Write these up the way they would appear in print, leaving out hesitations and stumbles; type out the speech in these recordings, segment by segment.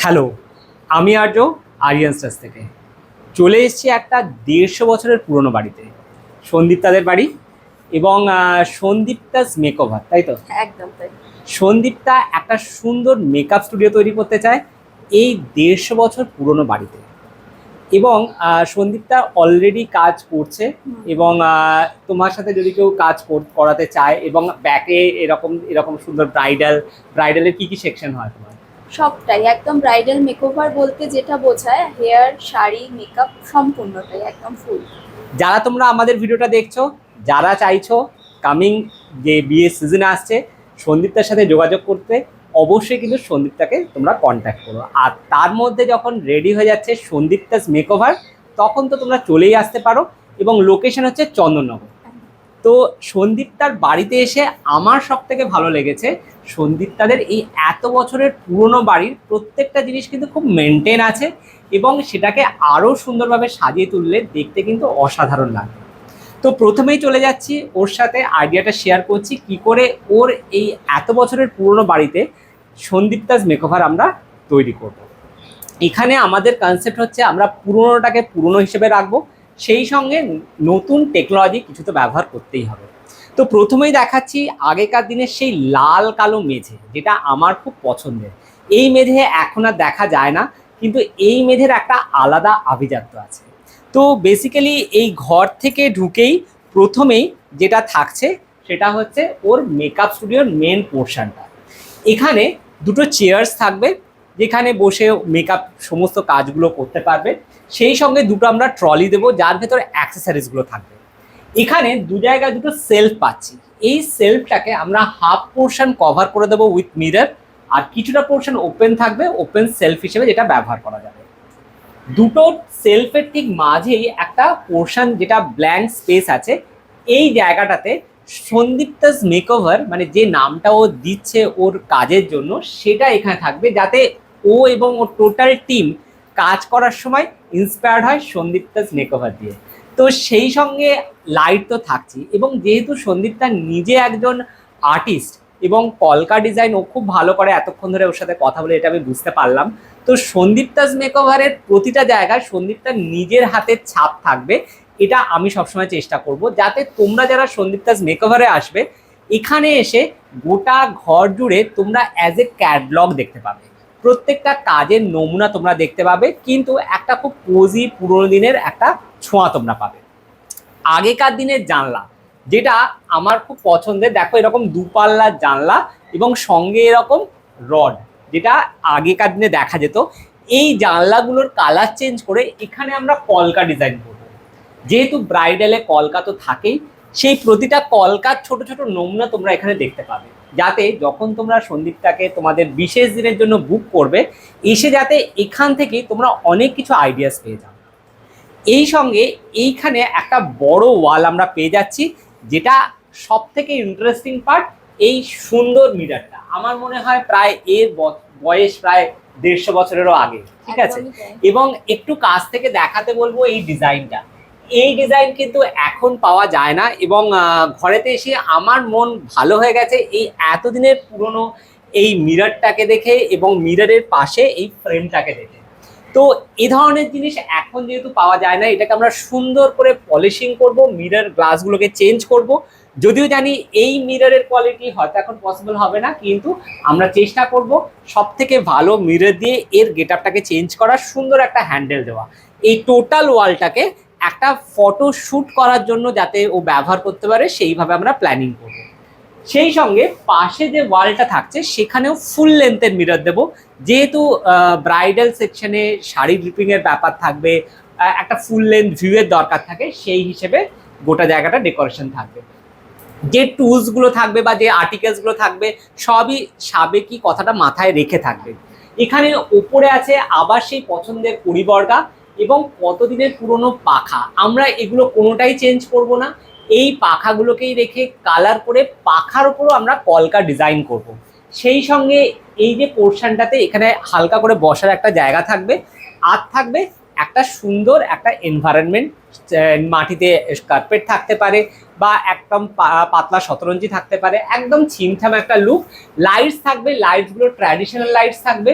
Hello, আমি আর্য Aryan stars থেকে চলে এসেছি একটা 150 বছরের পুরনো বাড়িতে, সন্দীপ্তাদের বাড়ি। এবং সন্দীপ্তাস মেকওভার, তাই তো? একদম তাই। সন্দীপ্তা একটা সুন্দর মেকআপ স্টুডিও তৈরি করতে চায় এই 150 বছর পুরনো বাড়িতে। এবং সন্দীপ্তা অলরেডি কাজ করছে। এবং তোমার সাথে যদি কেউ কাজ করাতে চায়, এবং ব্যাকে এরকম এরকম সুন্দর ব্রাইডালের কি কি সেকশন হয় তোমার? সবটাই একদম ব্রাইডাল মেকওভার বলতে যেটা বোঝায় হেয়ার, শাড়ি, মেকআপ সম্পূর্ণটাই একদম ফুল। যারা তোমরা আমাদের ভিডিওটা দেখছো, যারা চাইছো কামিং যে বিয়ের সিজনে আসছে সন্দীপ্তার সাথে যোগাযোগ করতে, অবশ্যই কিন্তু সন্দীপ্তাকে তোমরা কন্ট্যাক্ট করো। আর তার মধ্যে যখন রেডি হয়ে যাচ্ছে সন্দীপ্তাস মেকওভার, তখন তো তোমরা চলেই আসতে পারো। এবং লোকেশন হচ্ছে চন্দননগর। তো সন্দীপ্তার বাড়িতে এসে আমার সব থেকে ভালো লেগেছে, সন্দীপ্তাদের এই এত বছরের পুরনো বাড়ির প্রত্যেকটা জিনিস কিন্তু খুব মেনটেন আছে, এবং সেটাকে আরও সুন্দরভাবে সাজিয়ে তুললে দেখতে কিন্তু অসাধারণ লাগে। তো প্রথমেই চলে যাচ্ছি ওর সাথে, আইডিয়াটা শেয়ার করছি কি করে ওর এই এত বছরের পুরনো বাড়িতে সন্দীপ্তাস মেকওভার আমরা তৈরি করব। এখানে আমাদের কনসেপ্ট হচ্ছে আমরা পুরনোটাকে পুরনো হিসেবে রাখবো, সেই সঙ্গে নতুন টেকনোলজি কিছু তো ব্যবহার করতেই হবে। তো প্রথমেই দেখাচ্ছি আগেকার দিনের সেই লাল কালো মেঝে, যেটা আমার খুব পছন্দের। এই মেঝে এখন আর দেখা যায় না, কিন্তু এই মেঝের একটা আলাদা আভিজাত্য আছে। তো বেসিক্যালি এই ঘর থেকে ঢুকেই প্রথমেই যেটা থাকছে সেটা হচ্ছে ওর মেকআপ স্টুডিওর মেন পোর্শনটা। এখানে দুটো চেয়ার্স থাকবে, যেখানে বসে মেকআপ সমস্ত কাজগুলো করতে পারবে। সেই সঙ্গে দুটো আমরা ট্রলি দেবো, যার ভেতরে অ্যাক্সেসরিজগুলো থাকবে। এখানে দু জায়গায় দুটো সেলফ পাচ্ছি। এই সেলফটাকে আমরা হাফ পোর্শন কভার করে দেবো উইথ মিরর, আর কিছুটা পোর্শন ওপেন থাকবে, ওপেন সেলফ হিসেবে যেটা ব্যবহার করা যাবে। দুটো সেলফের ঠিক মাঝেই একটা পোর্শন যেটা ব্ল্যাঙ্ক স্পেস আছে। এই জায়গাটাতে সন্দীপ্তাস মেকওভার, মানে যে নামটা ও দিচ্ছে ওর কাজের জন্য, সেটা এখানে থাকবে, যাতে ও এবং ওর টোটাল টিম কাজ করার সময় ইন্সপায়ার্ড হয় সন্দীপ্তাস মেকওভার দিয়ে। তো সেই সঙ্গে লাইট তো থাকছি, এবং যেহেতু সন্দীপ্তা নিজে একজন আর্টিস্ট এবং কলকা ডিজাইন ও খুব ভালো করে, এতক্ষণ ধরে ওর সাথে কথা বলে এটা আমি বুঝতে পারলাম। তো সন্দীপ্তাস মেকওভারের প্রতিটা জায়গায় সন্দীপ্তার নিজের হাতের ছাপ থাকবে। এটা আমি সবসময় চেষ্টা করব, যাতে তোমরা যারা সন্দীপ্তাস মেকওভারে আসবে, এখানে এসে গোটা ঘর জুড়ে তোমরা অ্যাজ এ ক্যাটলগ দেখতে পাবে। প্রত্যেকটা কাজের নমুনা তোমরা দেখতে পাবে, কিন্তু একটা খুব কোজি পুরোনো দিনের একটা ছোঁয়া তোমরা পাবে। আগেকার দিনের জানলা, যেটা আমার খুব পছন্দের, দেখো এরকম দুপাল্লার জানলা এবং সঙ্গে এরকম রড, যেটা আগেকার দিনে দেখা যেত। এই জানলাগুলোর কালার চেঞ্জ করে এখানে আমরা কলকা ডিজাইন করব। যেহেতু ব্রাইডালে কলকা তো থাকেই, সেই প্রতিটা কলকার ছোট ছোট নমুনা তোমরা এখানে দেখতে পাবে, যাতে যখন তোমরা সন্দীপটাকে তোমাদের বিশেষ দিনের জন্য বুক করবে, এসে যাতে এখান থেকে তোমরা অনেক কিছু আইডিয়াস পেয়ে যাও। এই সঙ্গে এইখানে একটা বড় ওয়াল আমরা পেয়ে যাচ্ছি, যেটা সব থেকে ইন্টারেস্টিং পার্ট। এই সুন্দর মিররটা আমার মনে হয় প্রায় এর বয়স প্রায় 150 বছরেরও আগে, ঠিক আছে? এবং একটু কাছ থেকে দেখাতে বলবো এই ডিজাইনটা। এই ডিজাইন কিন্তু এখন পাওয়া যায় না, এবং ঘরেতে এসে আমার মন ভালো হয়ে গেছে এই এতদিনের পুরনো এই মিররটাকে দেখে, এবং মিররের পাশে এই ফ্রেমটাকে দেখে। তো এই ধরনের জিনিস এখন যেহেতু পাওয়া যায় না, এটাকে আমরা সুন্দর করে পলিশিং করব, মিরর গ্লাসগুলোকে চেঞ্জ করব। যদিও জানি এই মিররের কোয়ালিটি হয়তো এখন পসিবল হবে না, কিন্তু আমরা চেষ্টা করব সব থেকে ভালো মিরর দিয়ে এর গেটআপটাকে চেঞ্জ করার, সুন্দর একটা হ্যান্ডেল দেওয়া। এই টোটাল ওয়ালটাকে একটা ফটো শ্যুট করার জন্য যাতে ও ব্যবহার করতে পারে, সেইভাবে আমরা প্ল্যানিং করব। সেই সঙ্গে পাশে যে ওয়ালটা থাকছে সেখানেও ফুল লেন্থের মিরর দেবো, যেহেতু ব্রাইডাল সেকশনে শাড়ি ড্রিপিংয়ের ব্যাপার থাকবে, একটা ফুল লেন্থ ভিউয়ের দরকার থাকে, সেই হিসেবে গোটা জায়গাটা ডেকোরেশন থাকবে। যে টুলসগুলো থাকবে বা যে আর্টিকেলসগুলো থাকবে, সবই সাবেকি কথাটা মাথায় রেখে থাকবে। এখানে ওপরে আছে আবার সেই পছন্দের পরিবর্গা এবং কতদিনের পুরনো পাখা। আমরা এগুলো কোনোটাই চেঞ্জ করব না, এই পাখাগুলোকেই রেখে কালার করে পাখার উপরও আমরা কলকা ডিজাইন করব। সেই সঙ্গে এই যে পোর্শনটাতে এখানে হালকা করে বসার একটা জায়গা থাকবে, আর থাকবে একটা সুন্দর একটা এনভায়রনমেন্ট। মাটিতে কার্পেট থাকতে পারে, বা একদম পাতলা শতরঞ্জি থাকতে পারে, একদম ছিমছাম একটা লুক। লাইটস থাকবে, লাইটসগুলো ট্র্যাডিশনাল লাইটস থাকবে,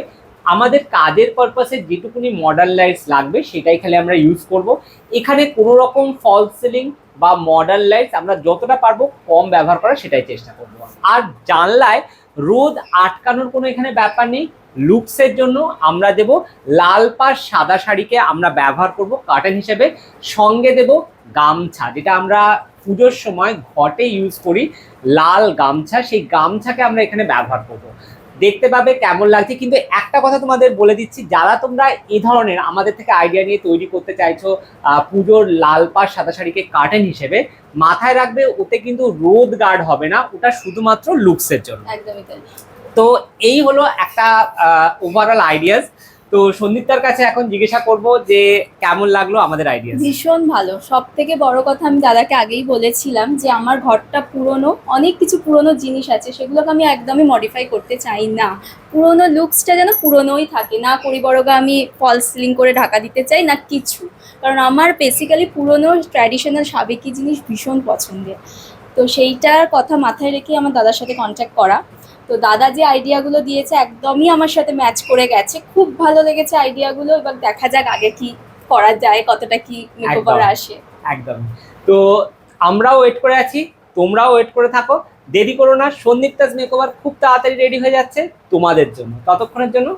আমাদের কাজের পারপাসে যেটুকুনি মডার্ন লাইটস লাগবে সেটাই খালি আমরা ইউজ করব। এখানে কোনো রকম ফল সিলিং বা মডার্ন লাইটস আমরা যতটা পারবো কম ব্যবহার করার সেটাই চেষ্টা করব। আর জানলায় রোদ আটকানোর কোনো এখানে ব্যাপার নেই। লুকসের জন্য আমরা দেব লাল পাড় সাদা শাড়িকে আমরা ব্যবহার করব কার্টেন হিসেবে, সঙ্গে দেব গামছা, যেটা আমরা পুজোর সময় ঘটে ইউজ করি, লাল গামছা, সেই গামছাকে আমরা এখানে ব্যবহার করব। দেখতে পাবে কেমন লাগছে। কিন্তু একটা কথা তোমাদের বলে দিচ্ছি, যারা তোমরা এই ধরনের আমাদের থেকে আইডিয়া নিয়ে তৈরি করতে চাইছো পুজোর লাল পাড় সাদা শাড়িকে কার্টেন হিসেবে, মাথায় রাখবে ওতে কিন্তু রোদ গার্ড হবে না, ওটা শুধুমাত্র লুকসের জন্য। একদমই তাই। তো এই হলো একটা ওভারঅল আইডিয়াস। তো সন্দীপটার কাছে এখন জিজ্ঞাসা করব যে কেমন লাগলো আমাদের আইডিয়া। ভীষণ ভালো। সব থেকে বড় কথা, আমি দাদাকে আগেই বলেছিলাম যে আমার ঘরটা পুরনো, অনেক কিছু পুরনো জিনিস আছে, সেগুলোকে আমি একদমই মডিফাই করতে চাই না। পুরনো লুকসটা যেন পুরনোই থাকে, না পরিবর্গা আমি ফলস সিলিং করে ঢাকা দিতে চাই না কিছু। কারণ আমার বেসিক্যালি পুরনো ট্র্যাডিশনাল সাবেকি জিনিস ভীষণ পছন্দের। তো সেইটার কথা মাথায় রেখে আমার দাদার সাথে কন্ট্যাক্ট করা। তো দাদা যে আইডিয়াগুলো দিয়েছে একদমই আমার সাথে ম্যাচ করে গেছে, খুব ভালো লেগেছে আইডিয়াগুলো। এবার দেখা যাক আগে কি করা যায়, কতটা কি মেকওভার আসে। একদম। তো আমরাও ওয়েট করে আছি, তোমরাও ওয়েট করে থাকো, দেরি করো না। সন্দীপ তাজ মেকওভার খুব তাড়াতাড়ি রেডি হয়ে যাচ্ছে তোমাদের জন্য। ততক্ষণের জন্য